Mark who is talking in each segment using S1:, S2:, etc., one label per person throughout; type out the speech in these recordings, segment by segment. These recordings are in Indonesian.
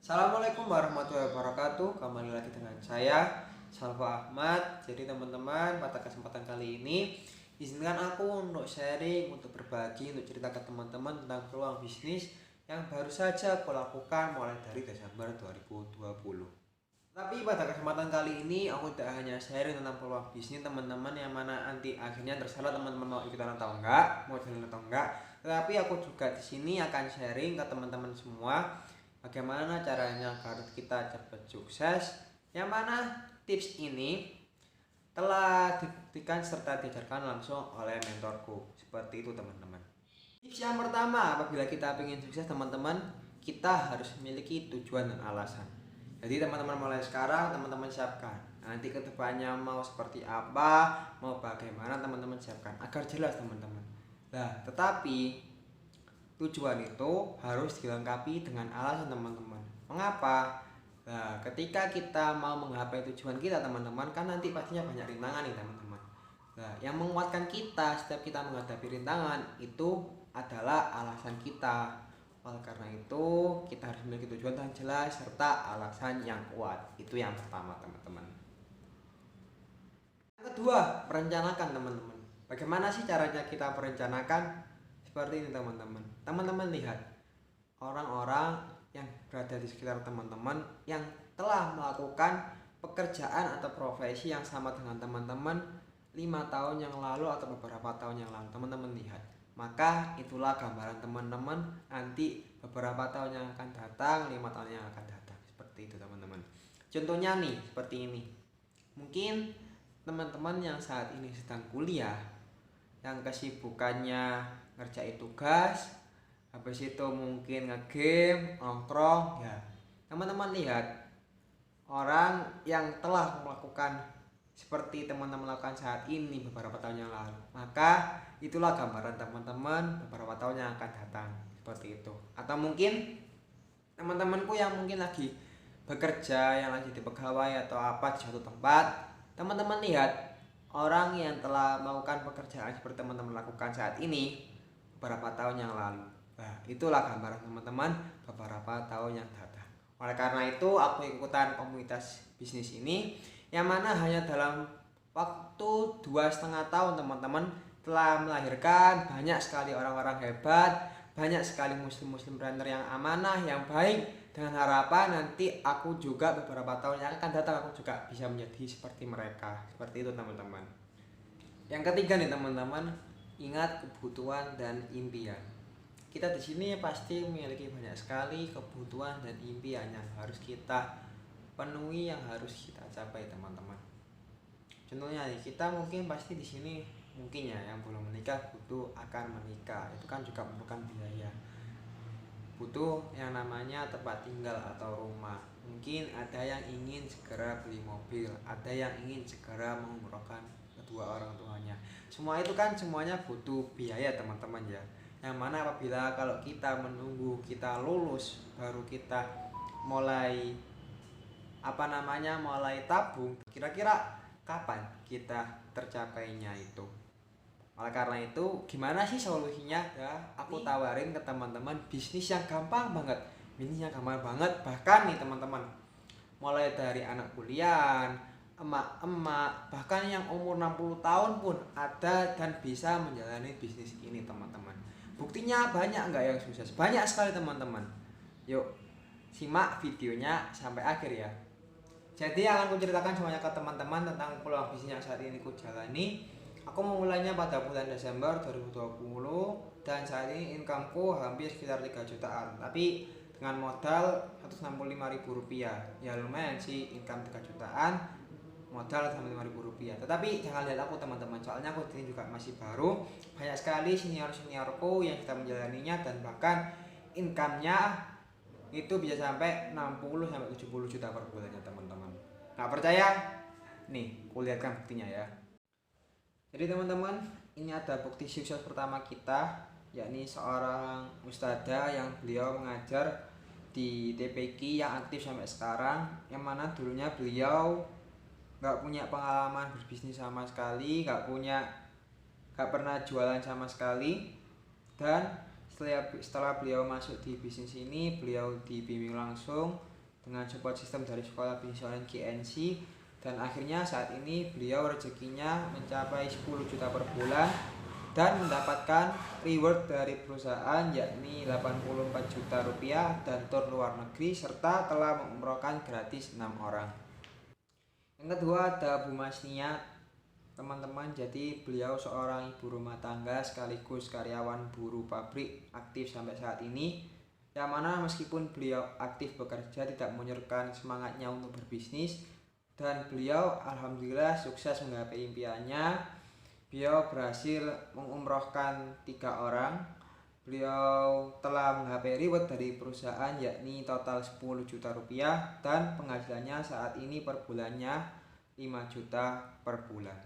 S1: Assalamualaikum warahmatullahi wabarakatuh. Kembali lagi dengan saya Salva Ahmad. Jadi teman-teman, pada kesempatan kali ini izinkan aku untuk sharing, untuk berbagi, untuk cerita ke teman-teman tentang peluang bisnis yang baru saja aku lakukan mulai dari Desember 2020. Tapi pada kesempatan kali ini aku tidak hanya sharing tentang peluang bisnis teman-teman, yang mana nanti akhirnya terserah teman-teman mau ikutan atau enggak, mau jalan atau enggak. Tetapi aku juga di sini akan sharing ke teman-teman semua bagaimana caranya agar kita cepat sukses, yang mana tips ini telah dibuktikan serta diajarkan langsung oleh mentorku. Seperti itu teman-teman. Tips yang pertama, apabila kita ingin sukses teman-teman, kita harus memiliki tujuan dan alasan. Jadi teman-teman mulai sekarang teman-teman siapkan. Nanti kedepannya mau seperti apa, mau bagaimana teman-teman siapkan agar jelas teman-teman. Nah, tetapi tujuan itu harus dilengkapi dengan alasan teman-teman. Mengapa? Nah, ketika kita mau menggapai tujuan kita teman-teman, kan nanti pastinya banyak rintangan nih teman-teman. Nah, yang menguatkan kita setiap kita menghadapi rintangan itu adalah alasan kita. Oleh karena itu, kita harus memiliki tujuan yang jelas serta alasan yang kuat. Itu yang pertama teman-teman. Yang kedua, perencanakan teman-teman. Bagaimana sih caranya kita perencanakan? Seperti ini teman-teman. Teman-teman lihat orang-orang yang berada di sekitar teman-teman yang telah melakukan pekerjaan atau profesi yang sama dengan teman-teman 5 tahun yang lalu atau beberapa tahun yang lalu. Teman-teman lihat, maka itulah gambaran teman-teman nanti beberapa tahun yang akan datang, 5 tahun yang akan datang. Seperti itu teman-teman. Contohnya nih seperti ini. Mungkin teman-teman yang saat ini sedang kuliah, yang kesibukannya ngerjain tugas, habis itu mungkin ngegame, nongkrong, ya. Teman-teman lihat orang yang telah melakukan seperti teman-teman lakukan saat ini beberapa tahun yang lalu, maka itulah gambaran teman-teman beberapa tahun yang akan datang. Seperti itu. Atau mungkin teman-temanku yang mungkin lagi bekerja, yang lagi di pegawai atau apa di suatu tempat, teman-teman lihat orang yang telah melakukan pekerjaan seperti teman-teman lakukan saat ini beberapa tahun yang lalu. Nah, itulah gambaran teman-teman beberapa tahun yang datang. Oleh karena itu, aku ikutan komunitas bisnis ini, yang mana hanya dalam waktu 2,5 tahun teman-teman telah melahirkan banyak sekali orang-orang hebat, banyak sekali muslim-muslim trainer yang amanah, yang baik, dengan harapan nanti aku juga beberapa tahun yang akan datang aku juga bisa menjadi seperti mereka. Seperti itu teman-teman. Yang ketiga nih teman-teman, ingat kebutuhan dan impian. Kita di sini pasti memiliki banyak sekali kebutuhan dan impian yang harus kita penuhi, yang harus kita capai teman-teman. Contohnya nih, kita mungkin pasti di sini mungkin ya yang belum menikah butuh akan menikah. Itu kan juga memerlukan biaya. Butuh yang namanya tempat tinggal atau rumah. Mungkin ada yang ingin segera beli mobil, ada yang ingin segera mengumrohkan kedua orang tuanya. Semua itu kan semuanya butuh biaya teman-teman ya. Yang mana apabila kalau kita menunggu kita lulus baru kita mulai mulai tabung, kira-kira kapan kita tercapainya itu. Oleh karena itu, gimana sih solusinya? Ya, aku tawarin ke teman-teman bisnis yang gampang banget. Bisnis yang gampang banget, bahkan nih teman-teman, mulai dari anak kuliah, emak-emak, bahkan yang umur 60 tahun pun ada dan bisa menjalani bisnis ini teman-teman. Buktinya banyak nggak yang sukses? Banyak sekali teman-teman. Yuk, simak videonya sampai akhir ya. Jadi yang akan kuceritakan semuanya ke teman-teman tentang peluang bisnis yang saat ini ku jalani. Aku memulainya pada bulan Desember 2020 dan saat ini incomeku hampir sekitar 3 jutaan. Tapi dengan modal Rp165.000, ya lumayan sih, income 3 jutaan, modal Rp165.000. Tetapi jangan lihat aku teman-teman, soalnya aku ini juga masih baru. Banyak sekali senior-seniorku yang sudah menjalaninya dan bahkan income-nya itu bisa sampai 60-70 juta per bulannya teman-teman. Nggak percaya? Nih, kulihatkan buktinya ya. Jadi teman-teman, ini ada bukti sukses pertama kita, yakni seorang ustadzah yang beliau mengajar di TPQ yang aktif sampai sekarang, yang mana dulunya beliau nggak punya pengalaman berbisnis sama sekali, nggak pernah jualan sama sekali, dan setelah beliau masuk di bisnis ini, beliau dibimbing langsung dengan support system dari Sekolah Bisnis Online GNC, dan akhirnya saat ini beliau rezekinya mencapai 10 juta per bulan dan mendapatkan reward dari perusahaan yakni 84 juta rupiah dan tur luar negeri serta telah mengumrohkan gratis 6 orang. Yang kedua ada Bu Masnia teman-teman. Jadi beliau seorang ibu rumah tangga sekaligus karyawan buruh pabrik aktif sampai saat ini, yang mana meskipun beliau aktif bekerja tidak menyurutkan semangatnya untuk berbisnis, dan beliau alhamdulillah sukses menggapai impiannya. Beliau berhasil mengumrohkan 3 orang. Beliau telah menggapai reward dari perusahaan yakni total 10 juta rupiah dan penghasilannya saat ini per bulannya 5 juta per bulan.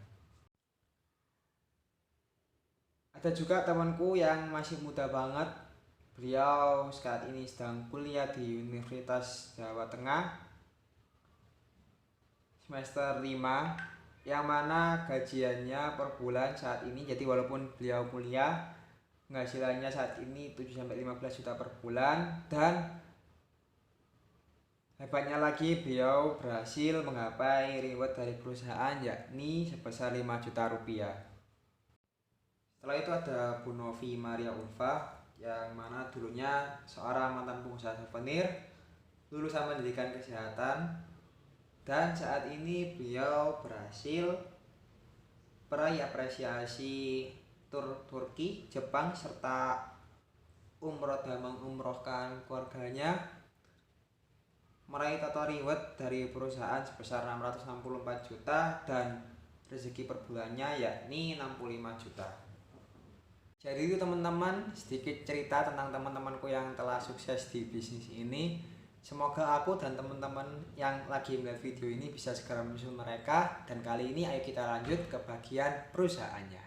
S1: Ada juga temanku yang masih muda banget. Beliau saat ini sedang kuliah di Universitas Jawa Tengah semester 5, yang mana gajiannya per bulan saat ini, jadi walaupun beliau kuliah, penghasilannya saat ini 7-15 juta per bulan, dan hebatnya lagi beliau berhasil menggapai reward dari perusahaan yakni sebesar 5 juta rupiah. Setelah itu ada Bu Novi Maria Ulfa, yang mana dulunya seorang mantan pengusaha souvenir, lulusan pendidikan kesehatan, dan saat ini beliau berhasil meraih apresiasi tur Turki, Jepang, serta umroh dan mengumrohkan keluarganya, meraih total reward dari perusahaan sebesar 664 juta dan rezeki per bulannya yakni 65 juta. Jadi itu teman-teman, sedikit cerita tentang teman-temanku yang telah sukses di bisnis ini. Semoga aku dan teman-teman yang lagi melihat video ini bisa segera menyusul mereka. Dan kali ini ayo kita lanjut ke bagian perusahaannya.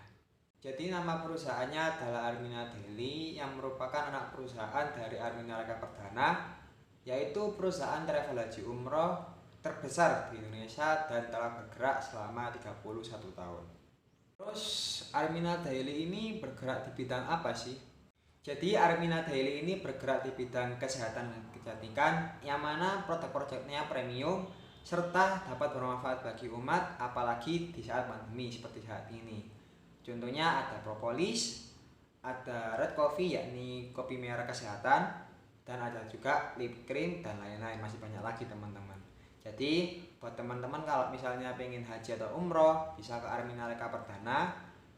S1: Jadi nama perusahaannya adalah Armina Daily, yang merupakan anak perusahaan dari Armina Reka Perdana, yaitu perusahaan travel haji umroh terbesar di Indonesia dan telah bergerak selama 31 tahun. Terus Armina Daily ini bergerak di bidang apa sih? Jadi Armina Daily ini bergerak di bidang kesehatan dan kecantikan, yang mana produk-produknya premium serta dapat bermanfaat bagi umat, apalagi di saat pandemi seperti saat ini. Contohnya ada propolis, ada red coffee yakni kopi merah kesehatan, dan ada juga lip cream dan lain-lain, masih banyak lagi teman-teman. Jadi buat teman-teman kalau misalnya pengen haji atau umroh bisa ke Armina Reka Perdana.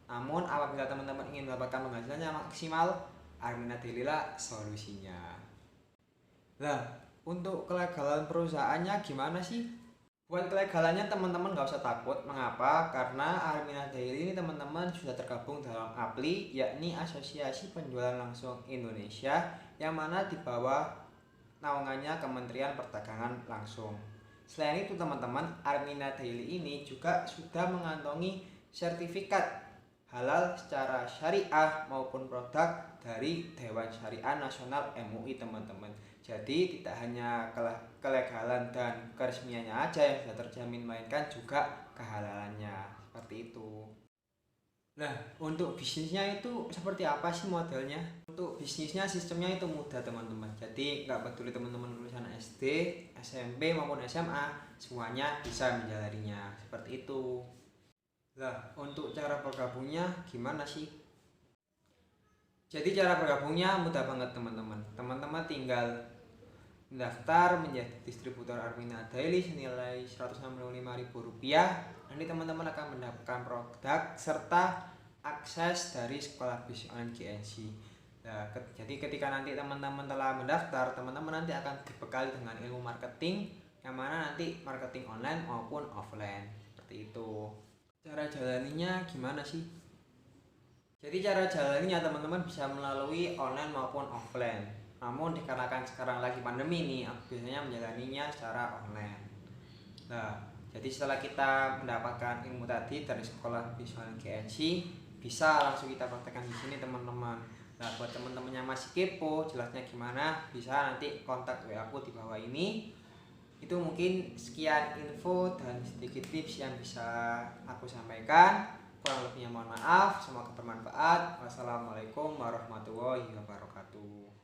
S1: Namun apabila teman-teman ingin mendapatkan penghasilannya maksimal, Armina Daily lah solusinya. Nah, untuk kelegalan perusahaannya gimana sih? Buat kelegalannya teman-teman gak usah takut. Mengapa? Karena Armina Daily ini teman-teman sudah tergabung dalam APLI, yakni Asosiasi Penjualan Langsung Indonesia, yang mana di bawah naungannya Kementerian Perdagangan langsung. Selain itu teman-teman, Armina Daily ini juga sudah mengantongi sertifikat halal secara syariah maupun produk dari Dewan Syariah Nasional MUI teman-teman. Jadi tidak hanya kelegalan dan keresmiannya aja yang sudah terjamin, melainkan juga kehalalannya, seperti itu. Nah, untuk bisnisnya itu seperti apa sih modelnya? Untuk bisnisnya sistemnya itu mudah teman-teman. Jadi nggak peduli teman-teman lulusan SD, SMP maupun SMA, semuanya bisa menjalaninya seperti itu. Nah, untuk cara bergabungnya gimana sih? Jadi cara bergabungnya mudah banget teman-teman. Teman-teman tinggal mendaftar menjadi distributor Armina Daily senilai Rp165.000. Nanti teman-teman akan mendapatkan produk serta akses dari Sekolah Bisnis Online GNC. Nah, jadi ketika nanti teman-teman telah mendaftar, teman-teman nanti akan dibekali dengan ilmu marketing, yang mana nanti marketing online maupun offline, seperti itu. Cara jalaninya gimana sih? Jadi cara jalaninya teman-teman bisa melalui online maupun offline. Namun dikarenakan sekarang lagi pandemi nih, aku biasanya menjalaninya secara online. Nah, jadi setelah kita mendapatkan ilmu tadi dari Sekolah Bisnis Online GNC, bisa langsung kita praktekkan di sini teman-teman. Nah, buat teman-teman yang masih kepo jelasnya gimana, bisa nanti kontak WA aku di bawah ini. Itu mungkin sekian info dan sedikit tips yang bisa aku sampaikan. Kurang lebihnya mohon maaf, semoga bermanfaat. Wassalamualaikum warahmatullahi wabarakatuh.